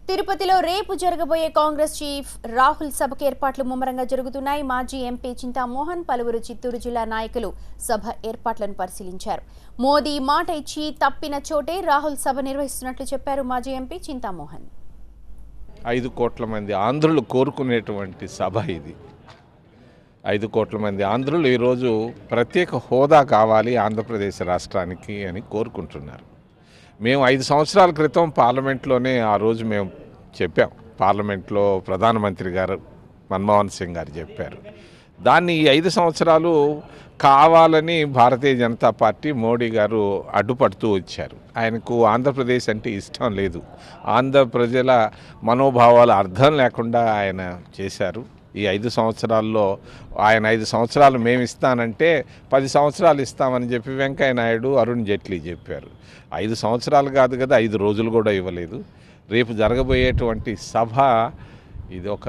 తిరుపతిలో రేపు జరగబోయే కాంగ్రెస్ చీఫ్ రాహుల్ సభకు ఏర్పాట్లు ముమ్మరంగా జరుగుతున్నాయి. మాజీ ఎంపీ చింతామోహన్, పలువురు చిత్తూరు జిల్లా నాయకులు సభ ఏర్పాట్లను పరిశీలించారు. మోదీ మాట ఇచ్చి తప్పిన చోటే రాహుల్ సభ నిర్వహిస్తున్నట్లు చెప్పారు మాజీ ఎంపీ చింతామోహన్. 5 కోట్ల మంది ఆంధ్రులు కోరుకునేటువంటి సభ ఇది. 5 కోట్ల మంది ఆంధ్రులు ఈరోజు ప్రత్యేక హోదా కావాలి ఆంధ్రప్రదేశ్ రాష్ట్రానికి అని కోరుకుంటున్నారు. మేము 5 సంవత్సరాల క్రితం పార్లమెంట్లోనే ఆ రోజు మేము చెప్పాం. పార్లమెంట్లో ప్రధానమంత్రి గారు మన్మోహన్ సింగ్ గారు చెప్పారు. దాన్ని ఈ 5 సంవత్సరాలు కావాలని భారతీయ జనతా పార్టీ మోడీ గారు అడ్డుపడుతూ వచ్చారు. ఆయనకు ఆంధ్రప్రదేశ్ అంటే ఇష్టం లేదు. ఆంధ్ర ప్రజల మనోభావాలు అర్థం లేకుండా ఆయన చేశారు. ఈ 5 సంవత్సరాల్లో ఆయన 5 సంవత్సరాలు మేము ఇస్తానంటే 10 సంవత్సరాలు ఇస్తామని చెప్పి వెంకయ్య నాయుడు, అరుణ్ జైట్లీ చెప్పారు. 5 సంవత్సరాలు కాదు కదా, 5 రోజులు కూడా ఇవ్వలేదు. రేపు జరగబోయేటువంటి సభ ఇది ఒక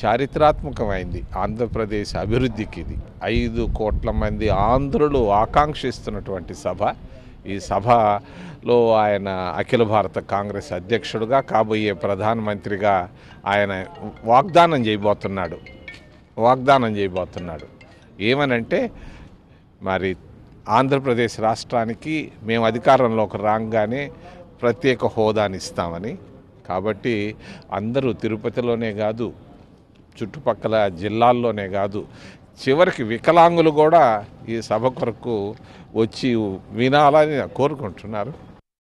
చారిత్రాత్మకమైంది ఆంధ్రప్రదేశ్ అభివృద్ధికి. ఇది 5 కోట్ల మంది ఆంధ్రులు ఆకాంక్షిస్తున్నటువంటి సభ. ఈ సభలో ఆయన అఖిల భారత కాంగ్రెస్ అధ్యక్షుడుగా, కాబోయే ప్రధానమంత్రిగా ఆయన వాగ్దానం చేయబోతున్నాడు. ఏమనంటే మరి ఆంధ్రప్రదేశ్ రాష్ట్రానికి మేము అధికారంలోకి రాగానే ప్రత్యేక హోదాని ఇస్తామని. కాబట్టి అందరూ తిరుపతిలోనే కాదు, చుట్టుపక్కల జిల్లాల్లోనే కాదు, చివరికి వికలాంగులు కూడా ఈ సభ కొరకు వచ్చి వినాలని కోరుకుంటున్నారు.